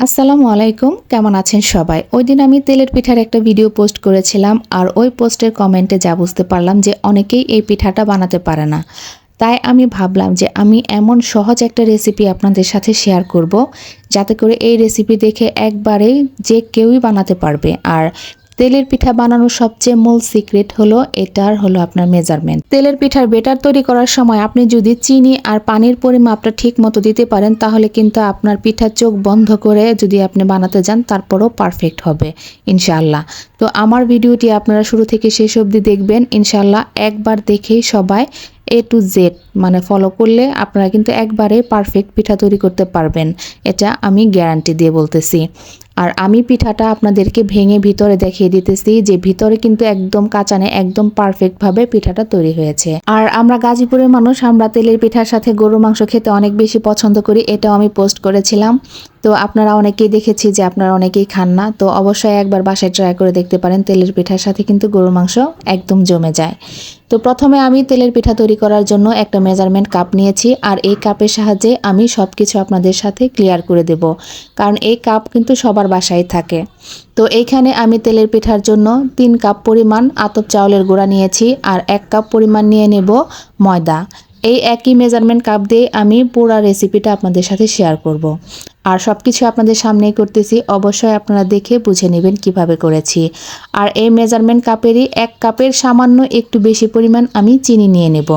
আসসালামু আলাইকুম, কেমন আছেন সবাই? ওই দিন আমি তেলের পিঠার একটা ভিডিও পোস্ট করেছিলাম আর ওই পোস্টের কমেন্টে যা বুঝতে পারলাম যে অনেকেই এই পিঠাটা বানাতে পারে না। তাই আমি ভাবলাম যে আমি এমন সহজ একটা রেসিপি আপনাদের সাথে শেয়ার করব, যাতে করে এই রেসিপি দেখে একবারেই যে কেউই বানাতে পারবে। আর তেলের পিঠা বানানোর সবচেয়ে মূল সিক্রেট হলো আপনার মেজারমেন্ট। তেলের পিঠার বেটার তৈরি করার সময় আপনি যদি চিনি আর পানির পরিমাপটা ঠিক মতো দিতে পারেন, তাহলে কিন্তু আপনার পিঠা চোখ বন্ধ করে যদি আপনি বানাতে যান তারপরও পারফেক্ট হবে ইনশাআল্লাহ। তো আমার ভিডিওটি আপনারা শুরু থেকে শেষ অবধি দেখবেন ইনশাআল্লাহ। একবার দেখেই সবাই A to Z মানে ফলো করলে আপনারা কিন্তু একবারে পারফেক্ট পিঠা তৈরি করতে পারবেন, এটা আমি গ্যারান্টি দিয়ে বলতেছি। আর আমি পিঠাটা আপনাদেরকে ভেঙে ভিতরে দেখিয়ে দিতেছি যে ভিতরে কিন্তু একদম কাঁচা নেই, একদম পারফেক্টভাবে পিঠাটা তৈরি হয়েছে। আর আমরা গাজীপুরের মানুষ, আমরা তেলের পিঠার সাথে গরুর মাংস খেতে অনেক বেশি পছন্দ করি, এটাও আমি পোস্ট করেছিলাম। তো আপনারা অনেকেই দেখেছি যে আপনারা অনেকেই খান না, তো অবশ্যই একবার বাসায় ট্রাই করে দেখতে পারেন। তেলের পিঠার সাথে কিন্তু গরুর মাংস একদম জমে যায়। তো প্রথমে আমি তেলের পিঠা তৈরি করার জন্য একটা মেজারমেন্ট কাপ নিয়েছি, আর এই কাপের সাহায্যে আমি সব কিছু আপনাদের সাথে ক্লিয়ার করে দেব, কারণ এই কাপ কিন্তু সবার বাসায় থাকে। তো এইখানে আমি তেলের পিঠার জন্য 3 কাপ পরিমাণ আতপ চাউলের গুঁড়া নিয়েছি, আর 1 কাপ পরিমাণ নিয়ে নেব ময়দা। এই একই মেজারমেন্ট কাপ দিয়ে আমি পুরো রেসিপিটা আপনাদের সাথে শেয়ার করব। আর সব কিছু আপনাদের সামনেই করতেছি, অবশ্যই আপনারা দেখে বুঝে নেবেন কিভাবে করেছি। আর এই মেজারমেন্ট কাপেরই 1 কাপের সামান্য একটু বেশি পরিমাণ আমি চিনি নিয়ে নেব।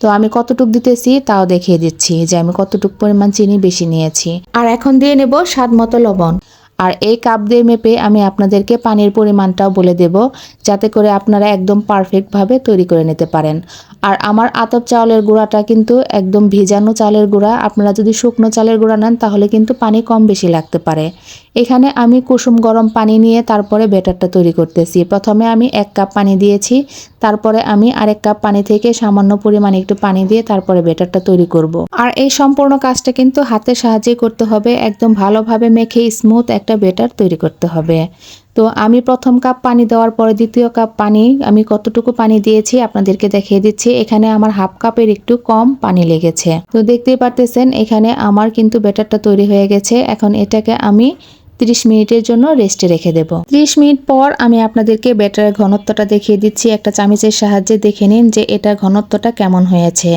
তো আমি কতটুক দিতেছি তাও দেখিয়ে দিচ্ছি যে আমি কতটুক পরিমাণ চিনি বেশি নিয়েছি। আর এখন দিয়ে নেব স্বাদ মতো লবণ। আর এই কাপ দিয়ে মেপে আমি আপনাদেরকে পানির পরিমাণটাও বলে দেব, যাতে করে আপনারা একদম পারফেক্টভাবে তৈরি করে নিতে পারেন। আর আমার আতপ চাউলের গুঁড়াটা কিন্তু একদম ভিজানো চালের গুঁড়া, আপনারা যদি শুকনো চালের গুঁড়া নেন তাহলে কিন্তু পানি কম বেশি লাগতে পারে। এখানে আমি কুসুম গরম পানি নিয়ে তারপরে ব্যাটারটা তৈরি করতেছি। প্রথমে আমি 1 কাপ পানি দিয়েছি, তারপরে আমি আরেক কাপ পানি থেকে সামান্য পরিমাণে একটু পানি দিয়ে তারপরে ব্যাটারটা তৈরি করব। আর এই সম্পূর্ণ কাজটা কিন্তু হাতের সাহায্যে করতে হবে, একদম ভালোভাবে মেখে স্মুথ একটা ব্যাটার তৈরি করতে হবে। তো আমি প্রথম কাপ পানি দেওয়ার পরে দ্বিতীয় কাপ পানি আমি কতটুকু পানি দিয়েছি আপনাদেরকে দেখিয়ে দিচ্ছি। এখানে আমার হাফ কাপের একটু কম পানি লেগেছে। তো দেখতেই পারতেছেন এখানে আমার কিন্তু ব্যাটারটা তৈরি হয়ে গেছে। এখন এটাকে আমি 30 মিনিটের জন্য রেস্টে রেখে দেব। 30 মিনিট পর আমি আপনাদেরকে ব্যাটারের ঘনত্বটা দেখিয়ে দিচ্ছি। একটা চামচের সাহায্যে দেখে নিন যে এটা ঘনত্বটা কেমন হয়েছে।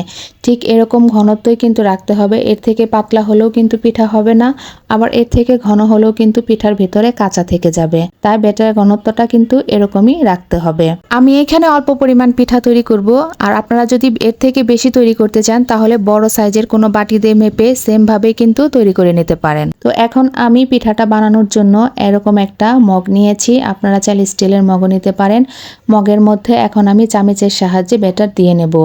ঠিক এরকম ঘনত্বই কিন্তু রাখতে হবে, এর থেকে পাতলা হলেও কিন্তু পিঠা হবে না, আবার এর থেকে ঘন হলেও কিন্তু পিঠার ভিতরে কাঁচা থেকে যাবে। তাই ব্যাটারের ঘনত্বটা কিন্তু এরকমই রাখতে হবে। আমি এখানে অল্প পরিমাণ পিঠা তৈরি করব, আর আপনারা যদি এর থেকে বেশি তৈরি করতে চান তাহলে বড় সাইজের কোনো বাটি দিয়ে মেপে সেম ভাবে কিন্তু তৈরি করে নিতে পারেন। তো এখন আমি পিঠাটা বানানোর জন্য এরকম একটা মগ নিয়েছি, আপনারা চাইলে স্টিলের মগও নিতে পারেন। মগের মধ্যে এখন আমি চামচের সাহায্যে ব্যাটার দিয়ে নেব।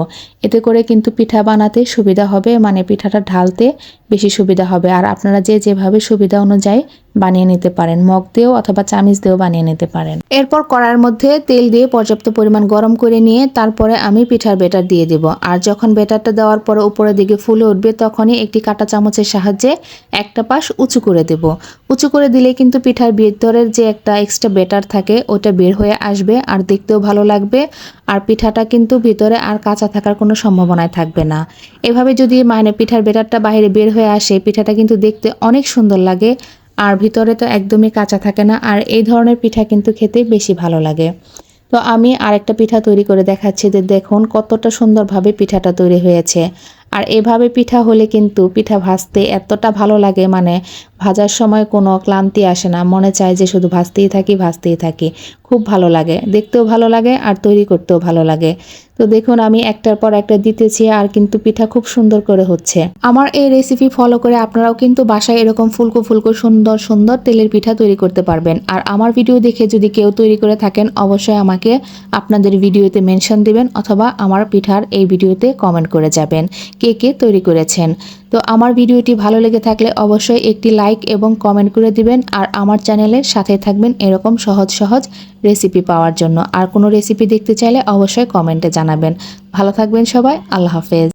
এতে করে কিন্তু পিঠা বানাতে সুবিধা হবে, মানে পিঠাটা ঢালতে বেশি সুবিধা হবে। আর আপনারা যেভাবে সুবিধা অনুযায়ী বানিয়ে নিতে পারেন, মগ দিয়েও অথবা চামচ দিয়েও বানিয়ে নিতে পারেন। এরপর কড়াইয়ের মধ্যে তেল দিয়ে পর্যাপ্ত পরিমাণ গরম করে নিয়ে তারপরে আমি পিঠার ব্যাটার দিয়ে দেব। আর যখন ব্যাটারটা দেওয়ার পরে উপরের দিকে ফুলে উঠবে তখনই একটি কাঁটা চামচের সাহায্যে একটা পাশ উঁচু করে দেব। উঁচু করে দিলে কিন্তু পিঠার ভিতরের যে একটা এক্সট্রা ব্যাটার থাকে ওটা বের হয়ে আসবে, আর দেখতেও ভালো লাগবে। আর পিঠাটা কিন্তু ভিতরে আর কাঁচা থাকার কোনো সম্ভাবনাই থাকবে না। এভাবে যদি মানে পিঠার ব্যাটারটা বাইরে বের হয়ে আসে, পিঠাটা কিন্তু দেখতে অনেক সুন্দর লাগে, আর ভিতরে তো একদমই কাঁচা থাকে না। আর এই ধরনের পিঠা কিন্তু খেতে বেশি ভালো লাগে। তো আমি আরেকটা পিঠা তৈরি করে দেখাচ্ছি, যে দেখুন কতটা সুন্দরভাবে পিঠাটা তৈরি হয়েছে। আর এভাবে পিঠা হলে কিন্তু পিঠা ভাজতে এতটা ভালো লাগে, মানে ভাজার সময় কোনো ক্লান্তি আসে না, মনে চায় যে শুধু ভাজতেই থাকি। খুব ভালো লাগে, দেখতেও ভালো লাগে আর তৈরি করতেও ভালো লাগে। তো দেখুন আমি একটার পর একটা দিতেছি, আর কিন্তু পিঠা খুব সুন্দর করে হচ্ছে। আমার এই রেসিপি ফলো করে আপনারাও কিন্তু বাসায় এরকম ফুলকো ফুলকো সুন্দর সুন্দর তেলের পিঠা তৈরি করতে পারবেন। আর আমার ভিডিও দেখে যদি কেউ তৈরি করে থাকেন অবশ্যই আমাকে আপনাদের ভিডিওতে মেনশন দিবেন, অথবা আমার পিঠার এই ভিডিওতে কমেন্ট করে যাবেন কে কে তৈরি করেছেন। তো আমার ভিডিওটি ভালো লেগে থাকলে অবশ্যই একটি লাইক এবং কমেন্ট করে দিবেন, আর আমার চ্যানেলের সাথে থাকবেন এরকম সহজ সহজ রেসিপি পাওয়ার জন্য। আর কোনো রেসিপি দেখতে চাইলে অবশ্যই কমেন্টে জানাবেন। ভালো থাকবেন সবাই, আল্লাহ হাফেজ।